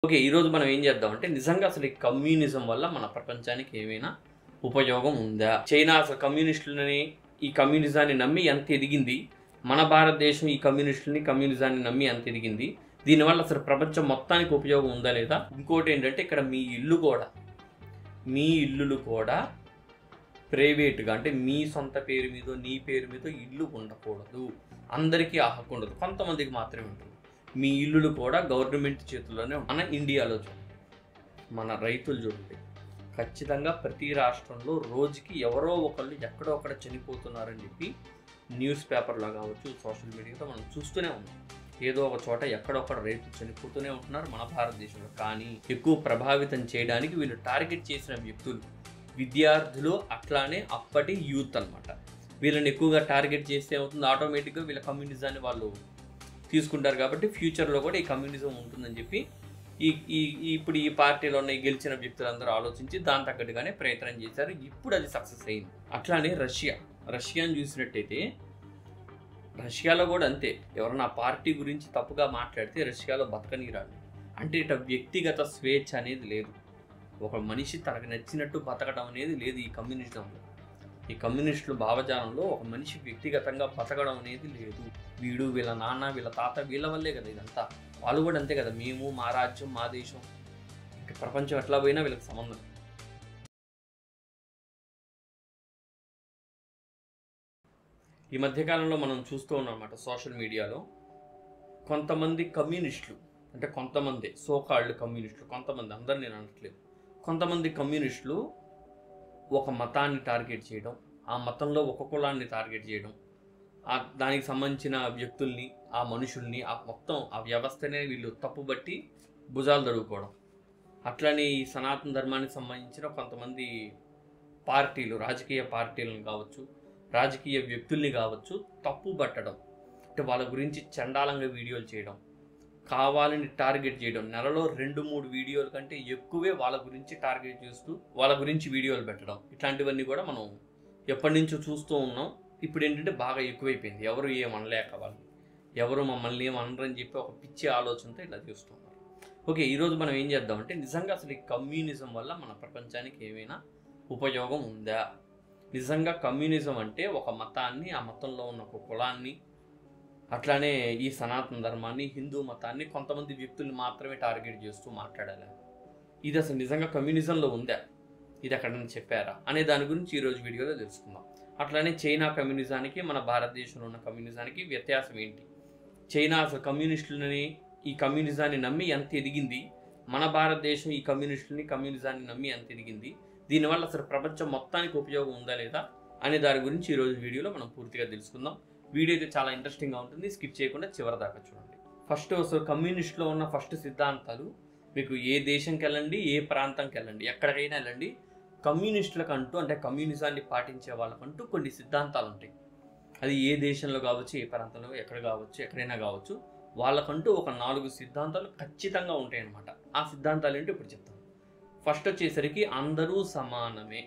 Okay. ఈరోజు మనం ఏం చేద్దామంటే నిజంగా అసలు ఈ కమ్యూనిజం వల్ల మన ప్రపంచానికి ఏమైనా ఉపయోగం ఉందా? చైనా అసలు ఈ కమ్యూనిజాన్ని నమ్మి ఎంత ఎదిగింది? మన భారతదేశం ఈ కమ్యూనిజాన్ని నమ్మి ఎంత ఎదిగింది? దీనివల్ల అసలు ప్రపంచం మొత్తానికి ఉపయోగం ఉందా లేదా? ఇంకోటేంటంటే ఇక్కడ మీ ఇల్లులు కూడా ప్రైవేట్‌గా అంటే మీ సొంత పేరు మీదో, నీ పేరు మీదో ఇల్లు ఉండకూడదు. అందరికీ ఆ హక్కు ఉండదు. కొంతమందికి మాత్రమే ఉంటుంది. మీ ఇల్లులు కూడా గవర్నమెంట్ చేతుల్లోనే మన ఇండియాలో చూడండి. మన రైతులు చూడండి. ఖచ్చితంగా ప్రతి రాష్ట్రంలో రోజుకి ఎవరో ఒకళ్ళు ఎక్కడో అక్కడ చనిపోతున్నారని చెప్పి న్యూస్ పేపర్‌లో కావచ్చు, సోషల్ మీడియాలో మనం చూస్తూనే ఉన్నాం. ఏదో ఒక చోట ఎక్కడొక్కడ రైతులు చనిపోతూనే ఉంటున్నారు మన భారతదేశంలో. కానీ ఎక్కువ ప్రభావితం చేయడానికి వీళ్ళు టార్గెట్ చేసిన వ్యక్తులు విద్యార్థులు, అట్లానే అప్పటి యూత్ అన్నమాట. వీళ్ళని ఎక్కువగా టార్గెట్ చేస్తే ఏమవుతుంది, ఆటోమేటిక్‌గా వీళ్ళ కమ్యూనిజాన్ని వాళ్ళు తీసుకుంటారు. కాబట్టి ఫ్యూచర్లో కూడా ఈ కమ్యూనిజం ఉంటుందని చెప్పి ఇప్పుడు ఈ పార్టీలో ఉన్న ఈ గెలిచిన వ్యక్తులందరూ ఆలోచించి దాని తగ్గట్టుగానే ప్రయత్నం చేశారు. ఇప్పుడు అది సక్సెస్ అయింది. అట్లానే రష్యాని చూసినట్టయితే రష్యాలో కూడా అంతే. ఎవరన్నా పార్టీ గురించి తప్పుగా మాట్లాడితే రష్యాలో బతకనీరాడు. అంటే ఇట వ్యక్తిగత స్వేచ్ఛ అనేది లేదు. ఒక మనిషి తనకు నచ్చినట్టు బతకడం అనేది లేదు ఈ కమ్యూనిజంలో. ఈ కమ్యూనిస్టుల భావజాలంలో ఒక మనిషి వ్యక్తిగతంగా బతకడం అనేది లేదు. వీడు, వీళ్ళ నాన్న, వీళ్ళ తాత, వీళ్ళ వల్లే కదా ఇదంతా. వాళ్ళు కూడా అంతే కదా. మేము, మా రాజ్యం, మా దేశం, ఇంకా ప్రపంచం ఎట్లా పోయినా వీళ్ళకి సంబంధం. ఈ మధ్యకాలంలో మనం చూస్తూ ఉన్నాం అన్నమాట సోషల్ మీడియాలో కొంతమంది కమ్యూనిస్టులు, అంటే కొంతమంది సోకాల్డ్ కమ్యూనిస్టులు, కొంతమంది, అందరు నేను అనట్లేదు, కొంతమంది కమ్యూనిస్టులు ఒక మతాన్ని టార్గెట్ చేయడం, ఆ మతంలో ఒక కులాన్ని టార్గెట్ చేయడం, దానికి సంబంధించిన వ్యక్తుల్ని, ఆ మనుషుల్ని, మొత్తం ఆ వ్యవస్థనే వీళ్ళు తప్పుబట్టి భుజాలు తడువుకోవడం. అట్లనే ఈ సనాతన ధర్మానికి సంబంధించిన కొంతమంది పార్టీలు, రాజకీయ పార్టీలను కావచ్చు, రాజకీయ వ్యక్తుల్ని కావచ్చు తప్పు పట్టడం, అంటే వాళ్ళ గురించి చండాలంగా వీడియోలు చేయడం, కావాలని టార్గెట్ చేయడం. నెలలో 2-3 వీడియోల కంటే ఎక్కువే వాళ్ళ గురించి టార్గెట్ చేస్తూ వాళ్ళ గురించి వీడియోలు పెట్టడం. ఇట్లాంటివన్నీ కూడా మనం ఎప్పటి నుంచో చూస్తూ ఉన్నాం. ఇప్పుడు ఏంటంటే బాగా ఎక్కువైపోయింది. ఎవరు ఏమనలేక వాళ్ళు, ఎవరు మమ్మల్ని ఏమనరని చెప్పి ఒక పిచ్చి ఆలోచనతో ఇలా చేస్తున్నారు. ఓకే. ఈరోజు మనం ఏం చేద్దామంటే నిజంగా అసలు ఈ కమ్యూనిజం వల్ల మన ప్రపంచానికి ఏమైనా ఉపయోగం ఉందా? నిజంగా కమ్యూనిజం అంటే ఒక మతాన్ని, ఆ మతంలో ఉన్న ఒక కులాన్ని, అట్లానే ఈ సనాతన ధర్మాన్ని, హిందూ మతాన్ని, కొంతమంది వ్యక్తుల్ని మాత్రమే టార్గెట్ చేస్తూ మాట్లాడాలి. ఇది అసలు నిజంగా కమ్యూనిజంలో ఉందా? ఇది ఎక్కడైనా చెప్పారా అనే దాని గురించి ఈరోజు వీడియోలో తెలుసుకుందాం. అట్లానే చైనా కమ్యూనిజానికి మన భారతదేశంలో ఉన్న కమ్యూనిజానికి వ్యత్యాసం ఏంటి? చైనా అసలు ఈ కమ్యూనిజాన్ని నమ్మి ఎంత ఎదిగింది? మన భారతదేశం ఈ కమ్యూనిజాన్ని నమ్మి ఎంత ఎదిగింది? దీనివల్ల అసలు ప్రపంచం మొత్తానికి ఉపయోగం ఉందా లేదా అనే దాని గురించి ఈరోజు వీడియోలో మనం పూర్తిగా తెలుసుకుందాం. వీడియో అయితే చాలా ఇంట్రెస్టింగ్గా ఉంటుంది. స్కిప్ చేయకుండా చివరి దాకా చూడండి. ఫస్ట్ అసలు కమ్యూనిస్ట్లో ఉన్న సిద్ధాంతాలు, మీకు ఏ దేశంకి వెళ్ళండి, ఏ ప్రాంతంకి వెళ్ళండి, ఎక్కడికైనా వెళ్ళండి, కమ్యూనిస్టులకంటూ, అంటే కమ్యూనిజాన్ని పాటించే వాళ్ళకంటూ కొన్ని సిద్ధాంతాలు ఉంటాయి. అది ఏ దేశంలో కావచ్చు, ఏ ప్రాంతంలో ఎక్కడైనా కావచ్చు, వాళ్ళకంటూ ఒక 4 సిద్ధాంతాలు ఖచ్చితంగా ఉంటాయి అన్నమాట. ఆ సిద్ధాంతాలు ఏంటో ఇప్పుడు చెప్తాను. ఫస్ట్ వచ్చేసరికి అందరూ సమానమే.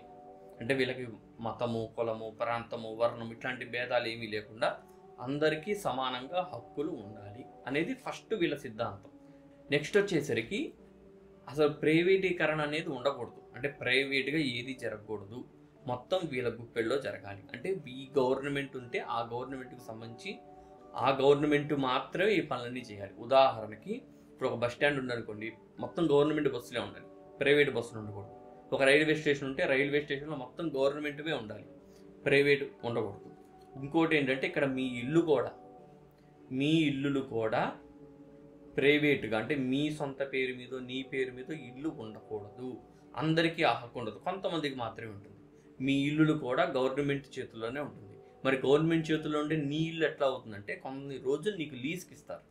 అంటే వీళ్ళకి మతము, కులము, ప్రాంతము, వర్ణం ఇట్లాంటి భేదాలు ఏమీ లేకుండా అందరికీ సమానంగా హక్కులు ఉండాలి అనేది ఫస్ట్ వీళ్ళ సిద్ధాంతం. నెక్స్ట్ వచ్చేసరికి అసలు ప్రైవేటీకరణ అనేది ఉండకూడదు. అంటే ప్రైవేట్గా ఏది జరగకూడదు, మొత్తం వీళ్ళ గుప్పెల్లో జరగాలి. అంటే ఈ గవర్నమెంట్ ఉంటే ఆ గవర్నమెంట్కి సంబంధించి ఆ గవర్నమెంట్ మాత్రమే ఈ పనులన్నీ చేయాలి. ఉదాహరణకి ఇప్పుడు ఒక బస్ స్టాండ్ ఉందనుకోండి, మొత్తం గవర్నమెంట్ బస్సులే ఉండాలి, ప్రైవేట్ బస్సులు ఉండకూడదు. ఒక రైల్వే స్టేషన్ ఉంటే రైల్వే స్టేషన్లో మొత్తం గవర్నమెంట్వే ఉండాలి, ప్రైవేట్ ఉండకూడదు. ఇంకోటి ఏంటంటే ఇక్కడ మీ ఇల్లులు కూడా ప్రైవేట్గా, అంటే మీ సొంత పేరు మీదో, నీ పేరు మీదో ఇల్లు ఉండకూడదు. అందరికీ ఆ హక్కు ఉండదు, కొంతమందికి మాత్రమే ఉంటుంది. మీ ఇల్లులు కూడా గవర్నమెంట్ చేతుల్లోనే ఉంటుంది. మరి గవర్నమెంట్ చేతుల్లో ఉంటే నీ ఇల్లు ఎట్లా అవుతుందంటే కొన్ని రోజులు నీకు లీజ్కి ఇస్తారు.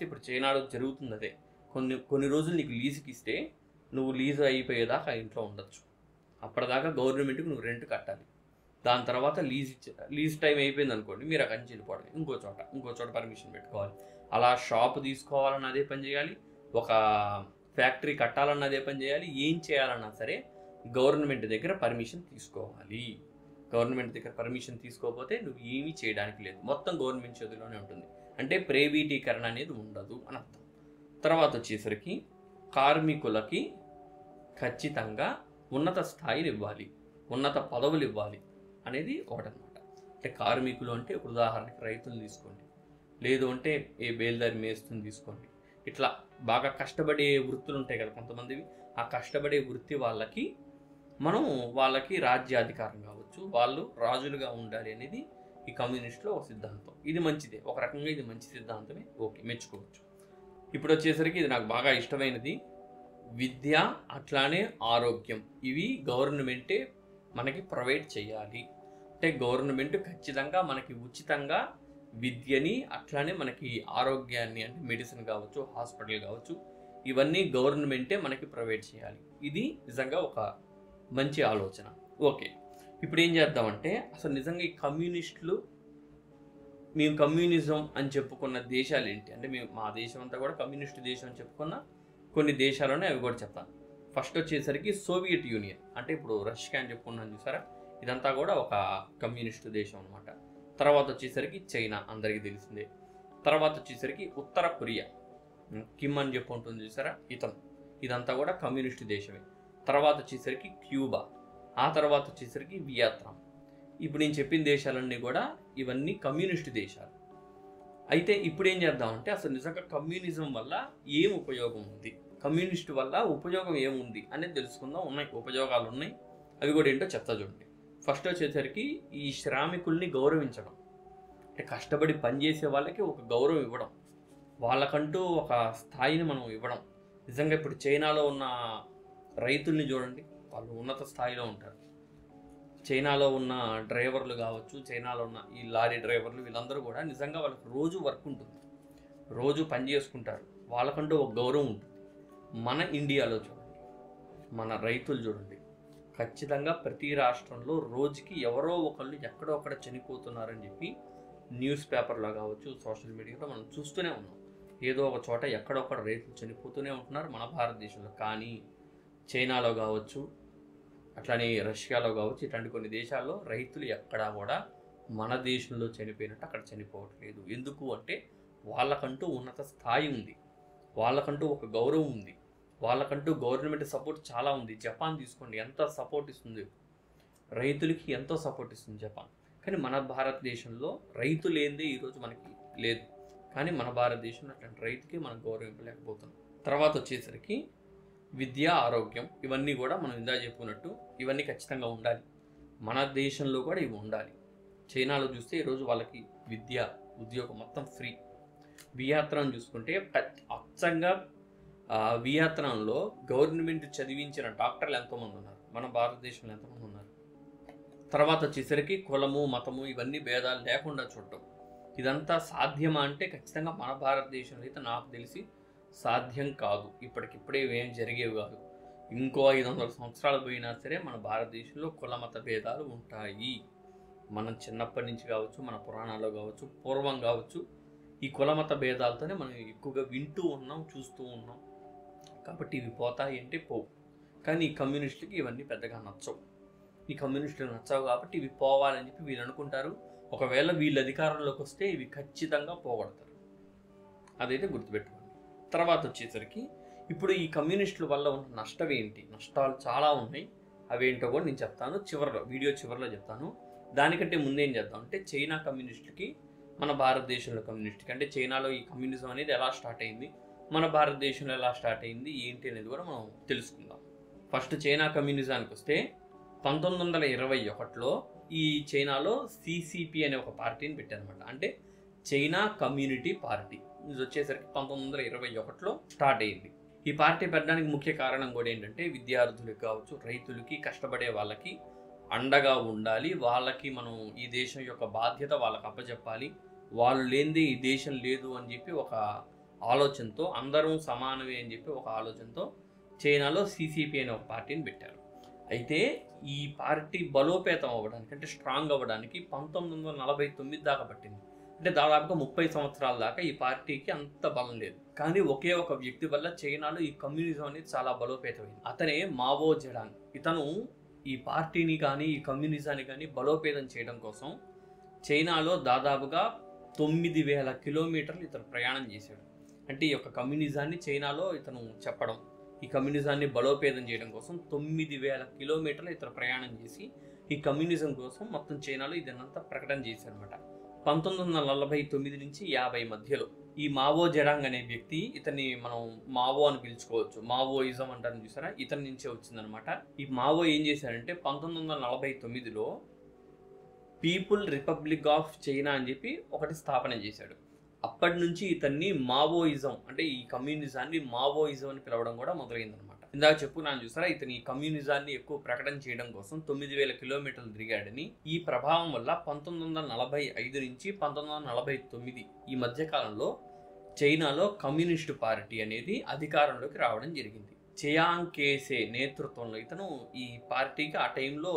ఇప్పుడు చైనాలో జరుగుతుంది అదే. కొన్ని రోజులు నీకు లీజ్కి ఇస్తే నువ్వు లీజ్ అయిపోయేదాకా ఇంట్లో ఉండొచ్చు. అప్పటిదాకా గవర్నమెంట్కి నువ్వు రెంట్ కట్టాలి. దాని తర్వాత లీజ్ టైం అయిపోయింది అనుకోండి, మీరు అక్కడి నుంచి వెళ్ళిపోవడం, ఇంకో చోట పర్మిషన్ పెట్టుకోవాలి. అలా షాప్ తీసుకోవాలన్న అదే పని చేయాలి, ఒక ఫ్యాక్టరీ కట్టాలన్న అదే పని చేయాలి. ఏం చేయాలన్నా సరే గవర్నమెంట్ దగ్గర పర్మిషన్ తీసుకోవాలి. గవర్నమెంట్ దగ్గర పర్మిషన్ తీసుకోకపోతే నువ్వు ఏమీ చేయడానికి లేదు, మొత్తం గవర్నమెంట్ చేతిలోనే ఉంటుంది. అంటే ప్రైవేటీకరణ అనేది ఉండదు అని అర్థం. తర్వాత వచ్చేసరికి కార్మికులకి ఖచ్చితంగా ఉన్నత స్థాయిలు ఇవ్వాలి, ఉన్నత పదవులు ఇవ్వాలి అనేది ఒకటనమాట. అంటే కార్మికులు అంటే ఇప్పుడు ఉదాహరణకి రైతులు తీసుకోండి, లేదు అంటే ఏ బేల్దారి మేస్తుని తీసుకోండి. ఇట్లా బాగా కష్టపడే వృత్తులు ఉంటాయి కదా కొంతమందివి, ఆ కష్టపడే వృత్తి వాళ్ళకి రాజ్యాధికారం కావచ్చు, వాళ్ళు రాజులుగా ఉండాలి అనేది ఈ కమ్యూనిస్టులో ఒక సిద్ధాంతం. ఇది మంచిదే, ఒక రకంగా ఇది మంచి సిద్ధాంతమే, ఓకే, మెచ్చుకోవచ్చు. ఇప్పుడు వచ్చేసరికి ఇది నాకు బాగా ఇష్టమైనది, విద్య అట్లానే ఆరోగ్యం, ఇవి గవర్నమెంటే మనకి ప్రొవైడ్ చేయాలి. అంటే గవర్నమెంట్ ఖచ్చితంగా మనకి ఉచితంగా విద్యని అట్లానే మనకి ఆరోగ్యాన్ని, అంటే మెడిసిన్ కావచ్చు, హాస్పిటల్ కావచ్చు, ఇవన్నీ గవర్నమెంటే మనకి ప్రొవైడ్ చేయాలి. ఇది నిజంగా ఒక మంచి ఆలోచన. ఓకే, ఇప్పుడు ఏం చేద్దామంటే అసలు నిజంగా ఈ కమ్యూనిస్టులు, మేము కమ్యూనిజం అని చెప్పుకున్న దేశాలు ఏంటి అంటే, మా దేశం అంతా కూడా కమ్యూనిస్ట్ దేశం అని చెప్పుకున్న కొన్ని దేశాలునే అవి కూడా చెప్తాను. ఫస్ట్ వచ్చేసరికి సోవియట్ యూనియన్, అంటే ఇప్పుడు రష్యా అని చెప్పుకున్నాను చూసారా, ఇదంతా కూడా ఒక కమ్యూనిస్టు దేశం అనమాట. తర్వాత వచ్చేసరికి చైనా, అందరికీ తెలిసిందే. తర్వాత వచ్చేసరికి ఉత్తర కొరియా, కిమ్ అని చెప్పి ఉంటుంది చూసారా, ఇదంతా కూడా కమ్యూనిస్టు దేశమే. తర్వాత వచ్చేసరికి క్యూబా, ఆ తర్వాత వచ్చేసరికి వియత్నాం. ఇప్పుడు నేను చెప్పిన దేశాలన్నీ కూడా ఇవన్నీ కమ్యూనిస్టు దేశాలు. అయితే ఇప్పుడు ఏం చేద్దామంటే అసలు నిజంగా కమ్యూనిజం వల్ల ఏం ఉపయోగం ఉంది, కమ్యూనిస్టు వల్ల ఉపయోగం ఏముంది అనేది తెలుసుకుందాం. ఉపయోగాలు ఉన్నాయి, అవి కూడా ఏంటో చెప్తా చూడండి. ఫస్ట్ వచ్చేసరికి ఈ శ్రామికుల్ని గౌరవించడం, అంటే కష్టపడి పనిచేసే వాళ్ళకి ఒక గౌరవం ఇవ్వడం, వాళ్ళకంటూ ఒక స్థాయిని మనం ఇవ్వడం. నిజంగా ఇప్పుడు చైనాలో ఉన్న రైతుల్ని చూడండి, వాళ్ళు ఉన్నత స్థాయిలో ఉంటారు. చైనాలో ఉన్న డ్రైవర్లు కావచ్చు, చైనాలో ఉన్న ఈ లారీ డ్రైవర్లు, వీళ్ళందరూ కూడా నిజంగా వాళ్ళకి రోజు వర్క్ ఉంటుంది, రోజు పని చేసుకుంటారు, వాళ్ళకంటూ ఒక గౌరవం ఉంటుంది. మన ఇండియాలో చూడండి, మన రైతులు చూడండి, ఖచ్చితంగా ప్రతి రాష్ట్రంలో రోజుకి ఎవరో ఒకళ్ళు ఎక్కడో అక్కడ చనిపోతున్నారని చెప్పి న్యూస్ పేపర్లో కావచ్చు, సోషల్ మీడియాలో మనం చూస్తూనే ఉన్నాం. ఏదో ఒక చోట ఎక్కడొక్కడ రైతులు చనిపోతూనే ఉంటున్నారు మన భారతదేశంలో. కానీ చైనాలో కావచ్చు, అట్లానే రష్యాలో కావచ్చు, ఇట్లాంటి కొన్ని దేశాల్లో రైతులు ఎక్కడా కూడా మన దేశంలో చనిపోయినట్టు అక్కడ చనిపోవట్లేదు. ఎందుకు అంటే వాళ్ళకంటూ ఉన్నత స్థాయి ఉంది, వాళ్ళకంటూ ఒక గౌరవం ఉంది, వాళ్ళకంటూ గవర్నమెంట్ సపోర్ట్ చాలా ఉంది. జపాన్ తీసుకోండి, ఎంత సపోర్ట్ ఇస్తుంది రైతులకి, ఎంతో సపోర్ట్ ఇస్తుంది జపాన్. కానీ మన భారతదేశంలో రైతు లేనిదే ఈరోజు మనకి లేదు. కానీ మన భారతదేశంలో అట్లాంటి రైతుకి మనం గౌరవించలేకపోతున్నాం. తర్వాత వచ్చేసరికి విద్య, ఆరోగ్యం, ఇవన్నీ కూడా మనం ఇందా చెప్పుకున్నట్టు ఇవన్నీ ఖచ్చితంగా ఉండాలి. మన దేశంలో కూడా ఇవి ఉండాలి. చైనాలో చూస్తే ఈరోజు వాళ్ళకి విద్య, ఉద్యోగం మొత్తం ఫ్రీ. వియత్నాం చూసుకుంటే అచ్చంగా వియత్నాంలో గవర్నమెంట్ చదివించిన డాక్టర్లు ఎంతోమంది ఉన్నారు, మన భారతదేశంలో ఎంతమంది ఉన్నారు. తర్వాత వచ్చేసరికి కులము, మతము, ఇవన్నీ భేదాలు లేకుండా చూడటం, ఇదంతా సాధ్యమా అంటే ఖచ్చితంగా మన భారతదేశంలో అయితే నాకు తెలిసి సాధ్యం కాదు. ఇప్పటికిప్పుడే ఏం జరిగేవి కాదు. ఇంకో 500 సంవత్సరాలు పోయినా సరే మన భారతదేశంలో కుల మత భేదాలు ఉంటాయి. మనం చిన్నప్పటి నుంచి కావచ్చు, మన పురాణాల్లో కావచ్చు, పూర్వం కావచ్చు, ఈ కుల మత భేదాలతోనే మనం ఎక్కువగా వింటూ ఉన్నాం, చూస్తూ ఉన్నాం. కాబట్టి ఇవి పోతాయి అంటే పోవు. కానీ ఈ కమ్యూనిస్టులకి ఇవన్నీ పెద్దగా నచ్చవు. ఈ కమ్యూనిస్టులకు నచ్చవు కాబట్టి ఇవి పోవాలని చెప్పి వీళ్ళు అనుకుంటారు. ఒకవేళ వీళ్ళు అధికారంలోకి వస్తే ఇవి ఖచ్చితంగా పోగొడతారు, అదైతే గుర్తుపెట్టుకోండి. తర్వాత వచ్చేసరికి ఇప్పుడు ఈ కమ్యూనిస్టుల వల్ల ఉన్న నష్టం ఏంటి, నష్టాలు చాలా ఉన్నాయి, అవేంటో కూడా నేను చెప్తాను వీడియో చివరిలో చెప్తాను. దానికంటే ముందేం చేద్దాం అంటే చైనా కమ్యూనిస్టులకి, మన భారతదేశంలో కమ్యూనిస్టులకి, అంటే చైనాలో ఈ కమ్యూనిజం అనేది ఎలా స్టార్ట్ అయింది, మన భారతదేశంలో ఎలా స్టార్ట్ అయింది ఏంటి అనేది కూడా మనం తెలుసుకుందాం. ఫస్ట్ చైనా కమ్యూనిజానికి వస్తే 1921లో ఈ చైనాలో CCP అనే ఒక పార్టీని పెట్టారనమాట. అంటే చైనా కమ్యూనిటీ పార్టీ. ఇది వచ్చేసరికి 1921లో స్టార్ట్ అయింది. ఈ పార్టీ పెట్టడానికి ముఖ్య కారణం కూడా ఏంటంటే విద్యార్థులకు కావచ్చు, రైతులకి, కష్టపడే వాళ్ళకి అండగా ఉండాలి, వాళ్ళకి మనం ఈ దేశం యొక్క బాధ్యత వాళ్ళకి అప్పచెప్పాలి, వాళ్ళు లేనిదే ఈ దేశం లేదు అని చెప్పి ఒక ఆలోచనతో, అందరం సమానమే అని చెప్పి ఒక ఆలోచనతో చైనాలో CCP అనే ఒక పార్టీని పెట్టారు. అయితే ఈ పార్టీ బలోపేతం అవ్వడానికి, అంటే స్ట్రాంగ్ అవ్వడానికి 1949 దాకా పట్టింది. అంటే దాదాపుగా 30 సంవత్సరాల దాకా ఈ పార్టీకి అంత బలం లేదు. కానీ ఒకే ఒక వ్యక్తి వల్ల చైనాలో ఈ కమ్యూనిజం అనేది చాలా బలోపేతమైంది. అతనే మావో జెడాంగ్. ఇతను ఈ పార్టీని కానీ ఈ కమ్యూనిజాన్ని కానీ బలోపేతం చేయడం కోసం చైనాలో దాదాపుగా 9000 కిలోమీటర్లు ఇతను ప్రయాణం చేశాడు. అంటే ఈ యొక్క కమ్యూనిజాన్ని చైనాలో ఇతను చెప్పడం, ఈ కమ్యూనిజాన్ని బలోపేతం చేయడం కోసం 9,000 కిలోమీటర్లు ఇతను ప్రయాణం చేసి ఈ కమ్యూనిజం కోసం మొత్తం చైనాలో ఇదన్నంతా ప్రకటన చేశారనమాట. 1949 నుంచి 50 మధ్యలో ఈ మావో జెడాంగ్ అనే వ్యక్తి, ఇతన్ని మనం మావో అని పిలుచుకోవచ్చు, మావోయిజం అంటారు చూసారా, ఇతని నుంచే వచ్చిందనమాట. ఈ మావో ఏం చేశారంటే 1949లో పీపుల్ రిపబ్లిక్ ఆఫ్ చైనా అని చెప్పి ఒకటి స్థాపన చేశాడు. అప్పటి నుంచి ఇతన్ని మావోయిజం అంటే ఈ కమ్యూనిజాన్ని మావోయిజం అని పిలవడం కూడా మొదలైందనమాట. ఇందాక చెప్పుకున్నాను చూసారా, ఇతను ఈ కమ్యూనిజాన్ని ఎక్కువ ప్రకటన చేయడం కోసం 9,000 కిలోమీటర్లు తిరిగాడని. ఈ ప్రభావం వల్ల 1945 నుంచి 1949 ఈ మధ్య కాలంలో చైనాలో కమ్యూనిస్టు పార్టీ అనేది అధికారంలోకి రావడం జరిగింది. చియాంగ్ కేసే నేతృత్వంలో ఇతను ఈ పార్టీకి ఆ టైంలో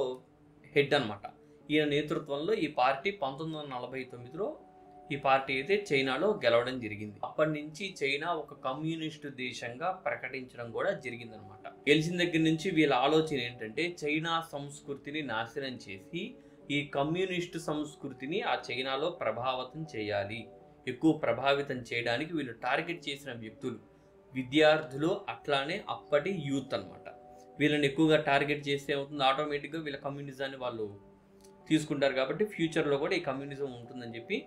హెడ్ అనమాట. ఈయన నేతృత్వంలో ఈ పార్టీ 1949లో ఈ పార్టీ అయితే చైనాలో గెలవడం జరిగింది. అప్పటి నుంచి చైనా ఒక కమ్యూనిస్టు దేశంగా ప్రకటించడం కూడా జరిగిందనమాట. గెలిచిన దగ్గర నుంచి వీళ్ళ ఆలోచన ఏంటంటే చైనా సంస్కృతిని నాశనం చేసి ఈ కమ్యూనిస్టు సంస్కృతిని ఆ చైనాలో ప్రభావితం చేయాలి. ఎక్కువ ప్రభావితం చేయడానికి వీళ్ళు టార్గెట్ చేసిన వ్యక్తులు విద్యార్థులు, అట్లానే అప్పటి యూత్ అనమాట. వీళ్ళని ఎక్కువగా టార్గెట్ చేస్తే ఏమవుతుంది, ఆటోమేటిక్గా వీళ్ళ కమ్యూనిజాన్ని వాళ్ళు తీసుకుంటారు. కాబట్టి ఫ్యూచర్లో కూడా ఈ కమ్యూనిజం ఉంటుందని చెప్పి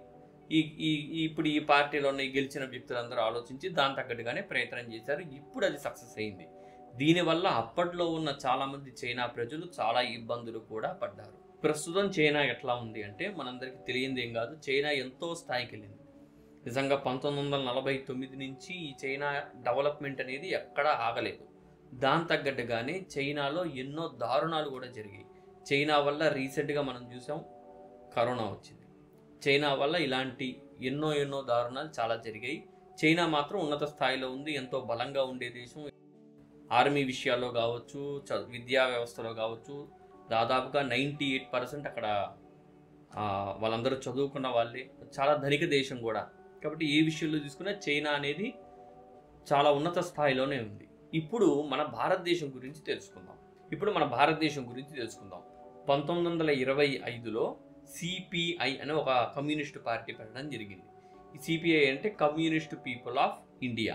ఇప్పుడు ఈ పార్టీలో ఉన్న గెలిచిన వ్యక్తులందరూ ఆలోచించి దాని తగ్గట్టుగానే ప్రయత్నం చేశారు. ఇప్పుడు అది సక్సెస్ అయింది. దీనివల్ల అప్పట్లో ఉన్న చాలామంది చైనా ప్రజలు చాలా ఇబ్బందులు కూడా పడ్డారు. ప్రస్తుతం చైనా ఎట్లా ఉంది అంటే మనందరికీ తెలియంది ఏం కాదు, చైనా ఎంతో స్థాయికి వెళ్ళింది. నిజంగా 1949 నుంచి ఈ చైనా డెవలప్మెంట్ అనేది ఎక్కడా ఆగలేదు. దాని తగ్గట్టుగానే చైనాలో ఎన్నో దారుణాలు కూడా జరిగాయి. చైనా వల్ల రీసెంట్గా మనం చూసాం, కరోనా వచ్చింది. చైనా వల్ల ఇలాంటి ఎన్నో దారుణాలు చాలా జరిగాయి. చైనా మాత్రం ఉన్నత స్థాయిలో ఉంది, ఎంతో బలంగా ఉండే దేశం. ఆర్మీ విషయాల్లో కావచ్చు, విద్యా వ్యవస్థలో కావచ్చు, దాదాపుగా 98% అక్కడ వాళ్ళందరూ చదువుకున్న వాళ్ళే. చాలా ధనిక దేశం కూడా. కాబట్టి ఏ విషయంలో తీసుకున్నా చైనా అనేది చాలా ఉన్నత స్థాయిలోనే ఉంది. ఇప్పుడు మన భారతదేశం గురించి తెలుసుకుందాం. 1925లో సిపిఐ అనే ఒక కమ్యూనిస్టు పార్టీ పెట్టడం జరిగింది. ఈ సిపిఐ అంటే కమ్యూనిస్ట్ పీపుల్ ఆఫ్ ఇండియా.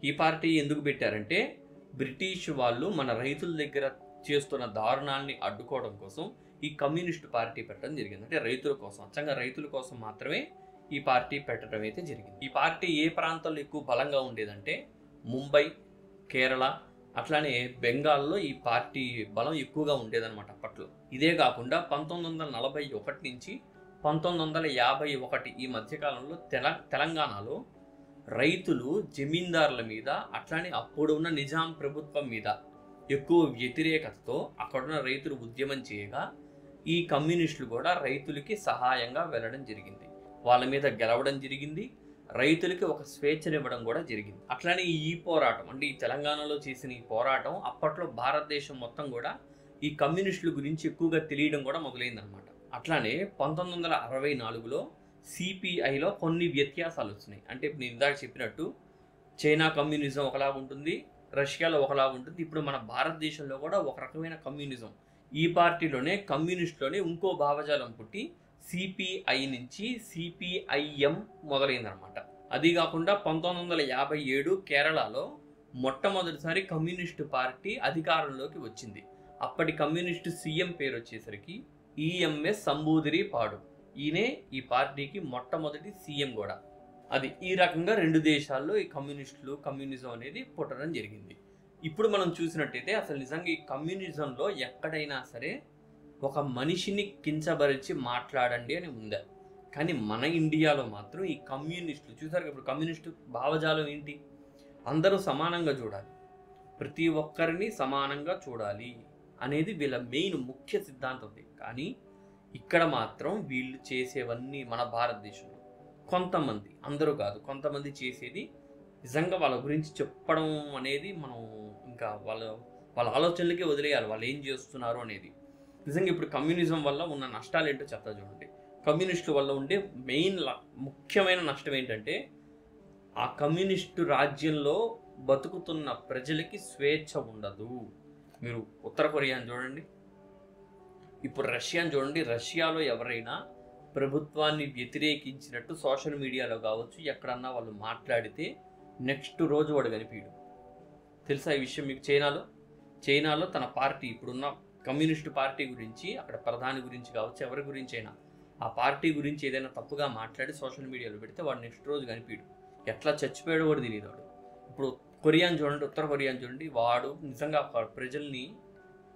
ఈ పార్టీ ఎందుకు పెట్టారంటే బ్రిటిష్ వాళ్ళు మన రైతుల దగ్గర చేస్తున్న దారుణాలని అడ్డుకోవడం కోసం ఈ కమ్యూనిస్ట్ పార్టీ పెట్టడం జరిగింది. అంటే రైతుల కోసం, అచ్చంగా రైతుల కోసం మాత్రమే ఈ పార్టీ పెట్టడం అయితే జరిగింది. ఈ పార్టీ ఏ ప్రాంతంలో ఎక్కువ బలంగా ఉండేదంటే ముంబై, కేరళ, అట్లానే బెంగాల్లో ఈ పార్టీ బలం ఎక్కువగా ఉండేదన్నమాట అప్పట్లో. ఇదే కాకుండా 1941 నుంచి 1951 ఈ మధ్యకాలంలో తెలంగాణలో రైతులు జమీందారుల మీద, అట్లానే అప్పుడు ఉన్న నిజాం ప్రభుత్వం మీద ఎక్కువ వ్యతిరేకతతో అక్కడున్న రైతులు ఉద్యమం చేయగా ఈ కమ్యూనిస్టులు కూడా రైతులకి సహాయంగా వెళ్ళడం జరిగింది. వాళ్ళ మీద గెలవడం జరిగింది. రైతులకి ఒక స్వేచ్ఛనివ్వడం కూడా జరిగింది. అట్లానే ఈ పోరాటం అంటే ఈ తెలంగాణలో చేసిన ఈ పోరాటం అప్పట్లో భారతదేశం మొత్తం కూడా ఈ కమ్యూనిస్టుల గురించి ఎక్కువగా తెలియడం కూడా మొదలైందనమాట. అట్లానే 1964లో సిపిఐలో కొన్ని వ్యత్యాసాలు వచ్చినాయి. అంటే ఇప్పుడు నేను ఇందాక చెప్పినట్టు చైనా కమ్యూనిజం ఒకలాగా ఉంటుంది, రష్యాలో ఒకలాగా ఉంటుంది. ఇప్పుడు మన భారతదేశంలో కూడా ఒక రకమైన కమ్యూనిజం, ఈ పార్టీలోనే కమ్యూనిస్టులోనే ఇంకో భావజాలం పుట్టి సిపిఐ నుంచి సిపిఐఎం మొదలైందనమాట. అది కాకుండా 1957 కేరళలో మొట్టమొదటిసారి కమ్యూనిస్టు పార్టీ అధికారంలోకి వచ్చింది. అప్పటి కమ్యూనిస్టు సీఎం పేరు వచ్చేసరికి ఈఎంఎస్ సంబూదిరి పాడు. ఈయనే ఈ పార్టీకి మొట్టమొదటి సీఎం కూడా. అది ఈ రకంగా రెండు దేశాల్లో ఈ కమ్యూనిజం అనేది పుట్టడం జరిగింది. ఇప్పుడు మనం చూసినట్టయితే అసలు నిజంగా ఈ కమ్యూనిజంలో ఎక్కడైనా సరే ఒక మనిషిని కించపరిచి మాట్లాడండి అని ఉందా, కానీ మన ఇండియాలో మాత్రం ఈ కమ్యూనిస్టులు చూసారు. ఇప్పుడు కమ్యూనిస్టు భావజాలం ఏంటి, అందరూ సమానంగా చూడాలి, ప్రతి ఒక్కరిని సమానంగా చూడాలి అనేది వీళ్ళ మెయిన్ ముఖ్య సిద్ధాంతం. కానీ ఇక్కడ మాత్రం వీళ్ళు చేసేవన్నీ మన భారతదేశంలో కొంతమంది, అందరూ కాదు, కొంతమంది చేసేది నిజంగా వాళ్ళ గురించి చెప్పడం అనేది మనం ఇంకా వాళ్ళ ఆలోచనలకే వదిలేయాలి, వాళ్ళు ఏం చేస్తున్నారు అనేది. నిజంగా ఇప్పుడు కమ్యూనిజం వల్ల ఉన్న నష్టాలు ఏంటో చెప్తా చూడండి. కమ్యూనిస్టుల వల్ల ఉండే ముఖ్యమైన నష్టం ఏంటంటే ఆ కమ్యూనిస్టు రాజ్యంలో బతుకుతున్న ప్రజలకి స్వేచ్ఛ ఉండదు. మీరు ఉత్తర కొరియాని చూడండి, ఇప్పుడు రష్యాని చూడండి. రష్యాలో ఎవరైనా ప్రభుత్వాన్ని వ్యతిరేకించినట్టు సోషల్ మీడియాలో కావచ్చు ఎక్కడన్నా వాళ్ళు మాట్లాడితే నెక్స్ట్ రోజు వాడు కనిపించడు. తెలుసా ఈ విషయం మీకు? చైనాలో తన పార్టీ, ఇప్పుడున్న కమ్యూనిస్టు పార్టీ గురించి, అక్కడ ప్రధాని గురించి కావచ్చు, ఎవరి గురించి అయినా ఆ పార్టీ గురించి ఏదైనా తప్పుగా మాట్లాడి సోషల్ మీడియాలో పెడితే వాడు నెక్స్ట్ రోజు కనిపించడు. ఎట్లా చచ్చిపోయాడో కూడా తెలియదు వాడు. ఇప్పుడు కొరియాని చూడండి, ఉత్తర కొరియాని చూడండి, వాడు నిజంగా ప్రజల్ని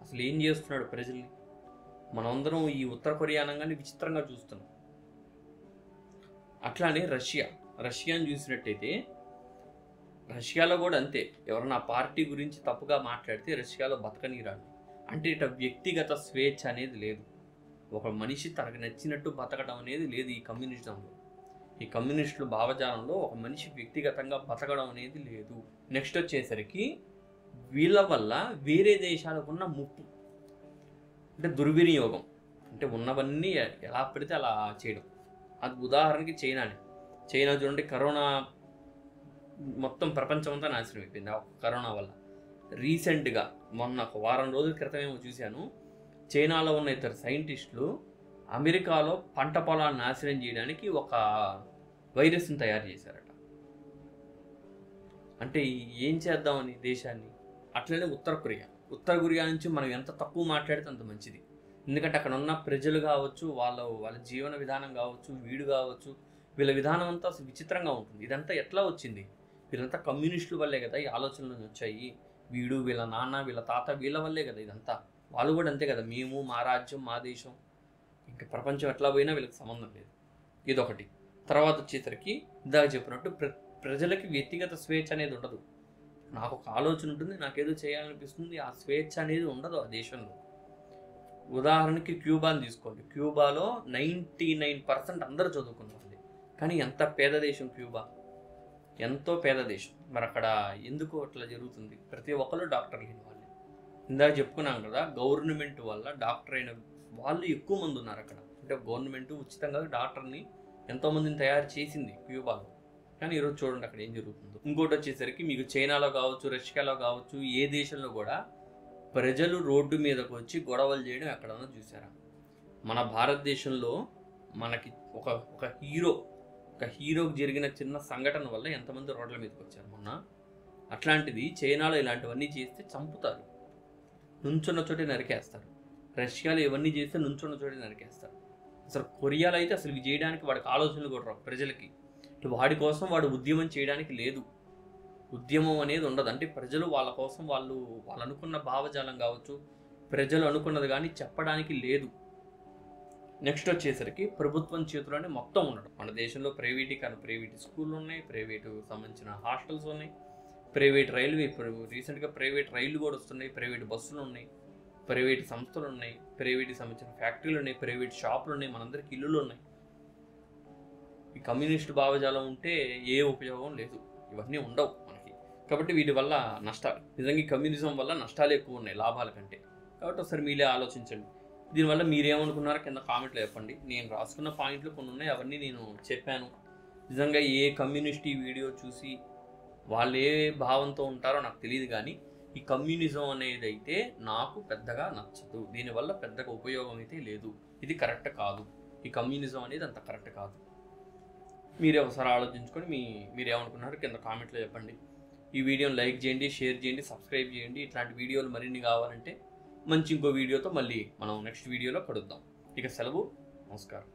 అసలు ఏం చేస్తున్నాడు ప్రజల్ని. మనమందరం ఈ ఉత్తర కొరియా అనగానే విచిత్రంగా చూస్తున్నాం. అట్లానే రష్యాని చూసినట్టయితే రష్యాలో కూడా అంతే. ఎవరన్నా పార్టీ గురించి తప్పుగా మాట్లాడితే రష్యాలో బతకనీరాడు. అంటే ఇట వ్యక్తిగత స్వేచ్ఛ అనేది లేదు. ఒక మనిషి తనకు నచ్చినట్టు బతకడం అనేది లేదు ఈ కమ్యూనిజంలో. ఈ కమ్యూనిస్టుల భావజాలంలో ఒక మనిషి వ్యక్తిగతంగా బతకడం అనేది లేదు. నెక్స్ట్ వచ్చేసరికి వీళ్ళ వల్ల వేరే దేశాలకు ఉన్న ముప్పు, అంటే దుర్వినియోగం, అంటే ఉన్నవన్నీ ఎలా పెడితే అలా చేయడం. అది ఉదాహరణకి చైనా చూడండి, కరోనా మొత్తం ప్రపంచం అంతా నాశనం అయిపోయింది ఆ కరోనా వల్ల. రీసెంట్గా మొన్న ఒక వారం రోజుల క్రితమేమో చూశాను, చైనాలో ఉన్న ఇద్దరు సైంటిస్టులు అమెరికాలో పంట పొలాలను నాశనం చేయడానికి ఒక వైరస్ని తయారు చేశారట. అంటే ఏం చేద్దామని దేశాన్ని. అట్లనే ఉత్తర కొరియా నుంచి మనం ఎంత తక్కువ మాట్లాడితే అంత మంచిది. ఎందుకంటే అక్కడ ఉన్న ప్రజలు కావచ్చు, వాళ్ళ జీవన విధానం కావచ్చు, వీడు కావచ్చు, వీళ్ళ విధానం అంతా అసలు విచిత్రంగా ఉంటుంది. ఇదంతా ఎట్లా వచ్చింది? వీళ్ళంతా కమ్యూనిస్టుల వల్లే కదా ఈ ఆలోచనలు వచ్చాయి. వీడు, వీళ్ళ నాన్న, వీళ్ళ తాత, వీళ్ళ వల్లే కదా ఇదంతా. వాళ్ళు కూడా అంతే కదా, మేము, మా రాజ్యం, మా దేశం, ఇంకా ప్రపంచం ఎట్లా పోయినా వీళ్ళకి సంబంధం లేదు. ఇదొకటి. తర్వాత వచ్చేసరికి ఇందాక చెప్పినట్టు ప్రజలకి వ్యక్తిగత స్వేచ్ఛ అనేది ఉండదు. నాకు ఒక ఆలోచన ఉంటుంది, నాకేదో చేయాలనిపిస్తుంది, ఆ స్వేచ్ఛ అనేది ఉండదు ఆ దేశంలో. ఉదాహరణకి క్యూబాని తీసుకోండి. క్యూబాలో 99% అందరూ చదువుకున్న వాళ్ళే, కానీ ఎంత పేద దేశం క్యూబా, ఎంతో పేద దేశం. మరి అక్కడ ఎందుకు అట్లా జరుగుతుంది? ప్రతి ఒక్కరు డాక్టర్ లేని వాళ్ళే. ఇందాక చెప్పుకున్నాం కదా, గవర్నమెంట్ వల్ల డాక్టర్ అయిన వాళ్ళు ఎక్కువ మంది ఉన్నారు అక్కడ. అంటే గవర్నమెంట్ ఉచితంగా డాక్టర్ని ఎంతోమందిని తయారు చేసింది క్యూబాలో. కానీ ఈరోజు చూడండి అక్కడ ఏం జరుగుతుందో. ఇంకోటి వచ్చేసరికి మీకు చైనాలో కావచ్చు, రష్యాలో కావచ్చు, ఏ దేశంలో కూడా ప్రజలు రోడ్డు మీదకు వచ్చి గొడవలు చేయడం ఎక్కడన్నా చూసారా? మన భారతదేశంలో మనకి ఒక హీరోకి జరిగిన చిన్న సంఘటన వల్ల ఎంతమంది రోడ్ల మీదకి వచ్చారు మొన్న. అట్లాంటిది చైనాలో ఇలాంటివన్నీ చేస్తే చంపుతారు, నుంచున్న చోటే నరికేస్తారు. రష్యాలో ఇవన్నీ చేస్తే నుంచున్న చోటే నరికేస్తారు. అసలు కొరియాలో అయితే అసలు ఇవి చేయడానికి వాడికి ఆలోచనలు కూడా రావు ప్రజలకి. వాడి కోసం వాడు ఉద్యమం చేయడానికి లేదు. ఉద్యమం అనేది ఉండదు. అంటే ప్రజలు వాళ్ళ కోసం వాళ్ళు అనుకున్న భావజాలం కావచ్చు, ప్రజలు అనుకున్నది కానీ చెప్పడానికి లేదు. నెక్స్ట్ వచ్చేసరికి ప్రభుత్వం చేతిలోనే మొత్తం ఉండడం. మన దేశంలో ప్రైవేట్ స్కూళ్ళు ఉన్నాయి, ప్రైవేటు సంబంధించిన హాస్టల్స్ ఉన్నాయి, ప్రైవేట్ రైల్వే, ఇప్పుడు రీసెంట్గా ప్రైవేట్ రైళ్లు కూడా వస్తున్నాయి, ప్రైవేట్ బస్సులు ఉన్నాయి, ప్రైవేట్ సంస్థలు ఉన్నాయి, ప్రైవేట్కి సంబంధించిన ఫ్యాక్టరీలు ఉన్నాయి, ప్రైవేట్ షాపులు ఉన్నాయి, మనందరికి ఇల్లులు ఉన్నాయి. ఈ కమ్యూనిస్ట్ భావజాలం ఉంటే ఏ ఉపయోగం లేదు, ఇవన్నీ ఉండవు మనకి. కాబట్టి వీటి వల్ల నష్టాలు, నిజంగా కమ్యూనిజం వల్ల నష్టాలు ఎక్కువ ఉన్నాయి లాభాల కంటే. కాబట్టి ఒకసారి మీరే ఆలోచించండి. దీనివల్ల మీరేమనుకున్నారో కింద కామెంట్లో చెప్పండి. నేను రాసుకున్న పాయింట్లు కొన్ని ఉన్నాయి, అవన్నీ నేను చెప్పాను. నిజంగా ఏ కమ్యూనిస్ట్ ఈ వీడియో చూసి వాళ్ళు ఏ భావంతో ఉంటారో నాకు తెలియదు, కానీ ఈ కమ్యూనిజం అనేది అయితే నాకు పెద్దగా నచ్చదు. దీనివల్ల పెద్దగా ఉపయోగం అయితే లేదు. ఇది కరెక్ట్ కాదు. ఈ కమ్యూనిజం అనేది అంత కరెక్ట్ కాదు. మీరే ఒకసారి ఆలోచించుకొని మీరేమనుకున్నారో కింద కామెంట్లో చెప్పండి. ఈ వీడియోని లైక్ చేయండి, షేర్ చేయండి, సబ్స్క్రైబ్ చేయండి. ఇట్లాంటి వీడియోలు మరిన్ని కావాలంటే ఇంకో వీడియోతో మళ్ళీ మనం నెక్స్ట్ వీడియోలో కలుద్దాం. ఇక సెలవు, నమస్కారం.